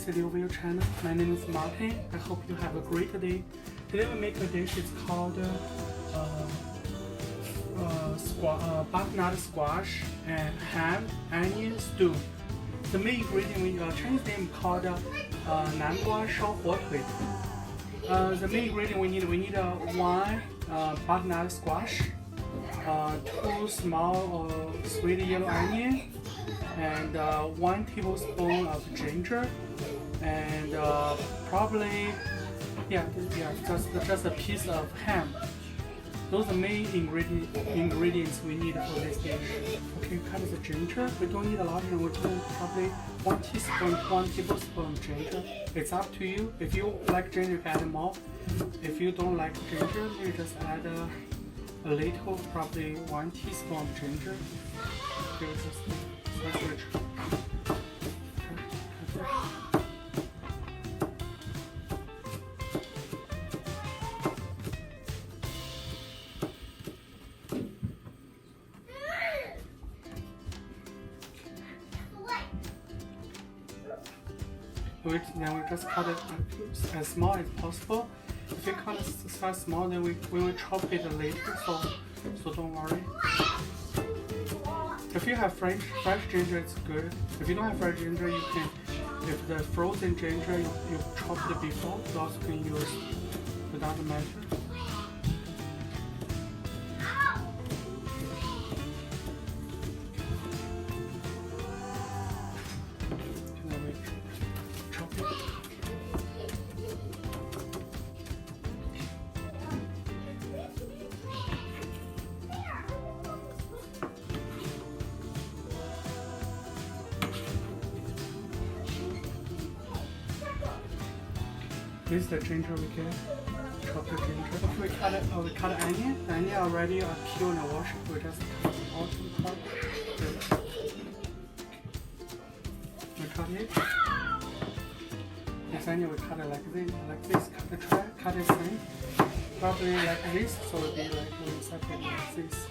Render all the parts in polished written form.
visited over your channel. My name is Martin. I hope you have a great day. Today we make a dish. It's called butternut squash and ham onion stew. The main ingredient, Chinese name called 南瓜烧火腿. The main ingredient we need one butternut squash, 2 small sweet yellow onion, and 1 tablespoon of ginger, and probably just a piece of ham. Those are the main ingredients we need for this dish. Okay, cut the ginger. We don't need a lot, we do probably 1 teaspoon, 1 tablespoon of ginger. It's up to you. If you like ginger, you can add more. If you don't like ginger, you just add a little, probably 1 teaspoon of ginger. Okay, let's switch. Then we just cut it as small as possible. If you cut it size small, then we will chop it later, so don't worry. If you have fresh ginger, it's good. If you don't have fresh ginger, you can, if the frozen ginger you chopped it before, you also can use. It doesn't matter. This is the ginger we get. Chop the ginger. If we cut onion. The onion already peeled and washed. We just cut the bottom part. We cut it. This onion we cut it like this. Cut the track. Cut it thin. Probably like this. So it'll be like we separate like this.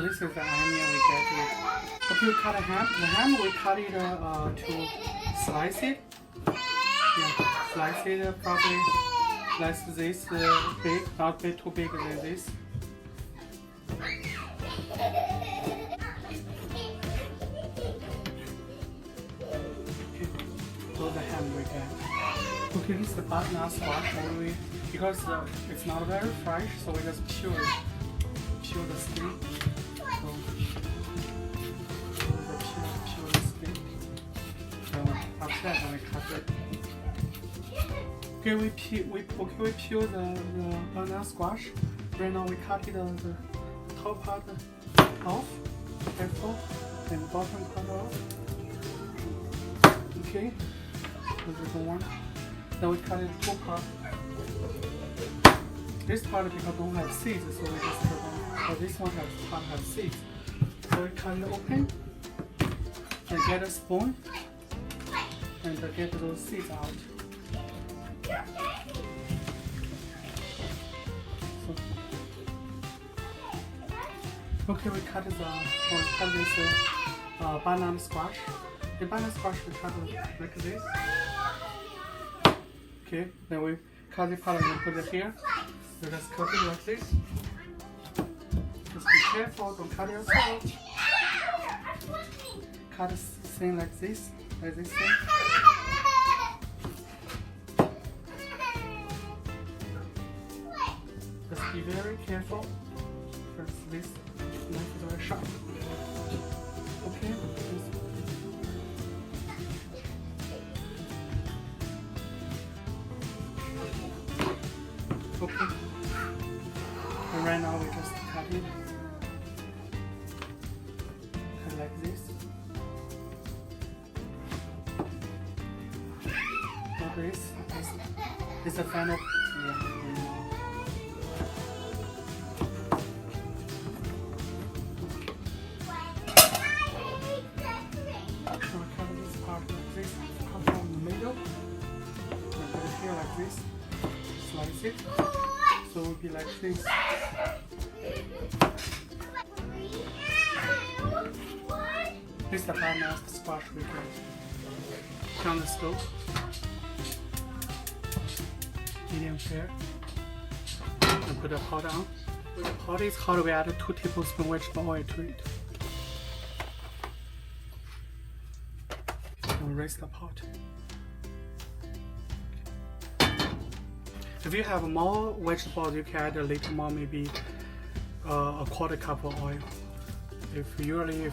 This is the onion we get. Okay, we cut a ham. The ham we cut it to slice it. Yeah, slice it probably like this big, not big too big than this. Okay, so the ham we get. Okay, this is the butternut squash. Because it's not very fresh, so we just peel the skin. After that, we cut it. Okay, we peel the butternut squash. Right now we cut it the top part off, careful, and the bottom part off. Okay, this is the one. Then we cut it 2 parts. This part because don't have seeds, so we just cut on. But this one has seeds. So we cut it open and get a spoon and get those seeds out. Okay, we cut this banana squash. The banana squash we cut like this. Okay, then we cut the part and put it here. We just cut it like this. Just be careful, don't cut yourself. Cut this thing like this thing. Just be very careful. First, this knife is very sharp. Okay. Okay. And right now we just cut it. Cut like this. Like this. It's a final. Cut from the middle. And put it here like this. Slice it. So it will be like this. This is the butternut squash we can put on the stove. Medium flare. And put the pot on. When the pot is hot, we add 2 tablespoons vegetable oil to it. And raise the pot. If you have more vegetables, you can add a little more, maybe a 1/4 cup of oil. If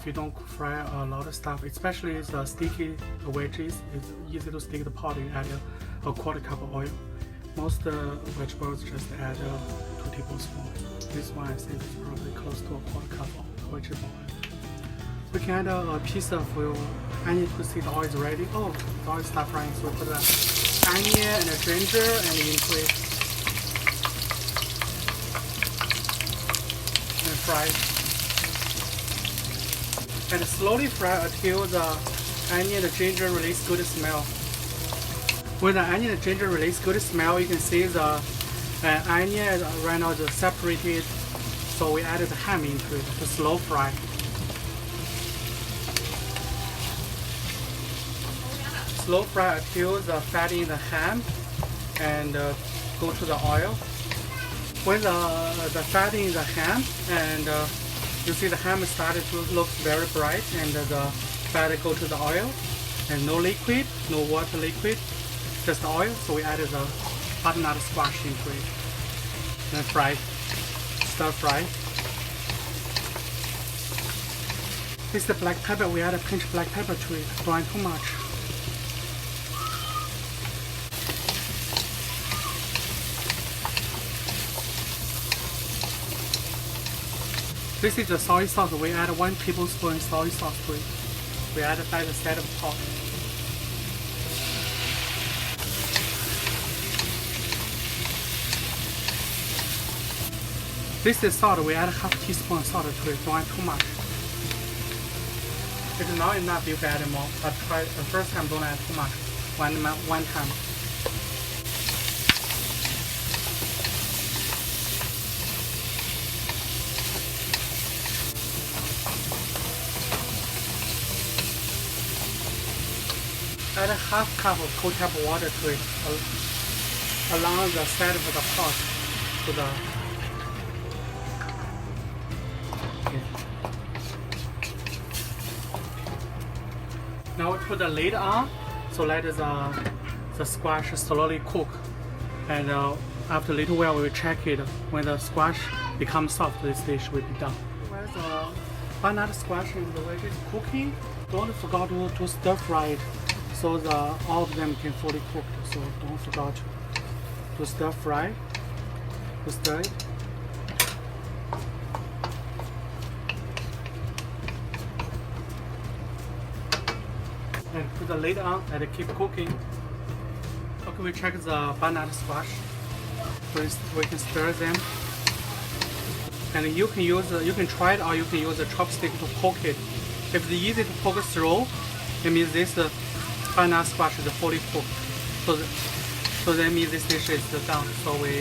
you don't fry a lot of stuff, especially the sticky veggies, it's easy to stick the pot. You add a 1/4 cup of oil. Most vegetables just add 2 tablespoons. This one I think is probably close to a 1/4 cup of vegetable oil. We can add a piece of onion to see the oil is ready. Oh, the oil start frying, so put the onion and the ginger and into it and fry. And slowly fry until the onion and ginger release good smell. When the onion and ginger release good smell, you can see the onion right now is separated. So we added the ham into it to slow fry. Slow fry until the fat in the ham and go to the oil. When the fat in the ham and you see the ham started to look very bright and the fat go to the oil and no liquid, no water liquid, just oil. So we added the butternut squash into it and fry, stir fry. This is the black pepper. We add a pinch of black pepper to it. Don't add too much. This is the soy sauce. We add 1 tablespoon soy sauce to it. We add it by the side of the pot. This is salt. We add 1/2 teaspoon salt to it. Don't add too much. If it's not enough, you can add more. But try the first time, don't add too much. One time. Add 1/2 cup of cold tap water to it along the side of the pot to the Now we put the lid on, so let the squash slowly cook. And after a little while, we will check it. When the squash becomes soft, this dish will be done. While the butternut squash and the veggies cooking, don't forget to stir fry it, so all of them can fully cook. So don't forget to stir fry, to stir it. And put the lid on and keep cooking. Okay, we check the butternut squash. First, we can stir them. And you can try it, or you can use a chopstick to poke it. If it's easy to poke through, it means this butternut squash is fully cooked. So that means this dish is done. So we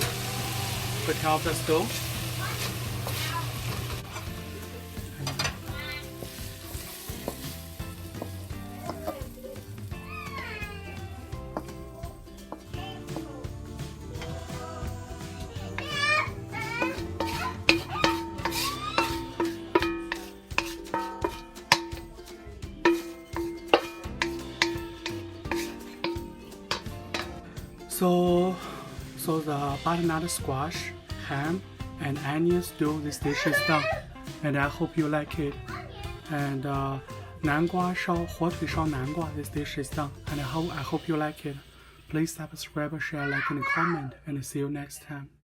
turn off the stove. So the butternut squash, ham, and onion stew, this dish is done, and I hope you like it. And 南瓜烧火腿烧南瓜, this dish is done, and I hope you like it. Please subscribe, share, like, and comment, and see you next time.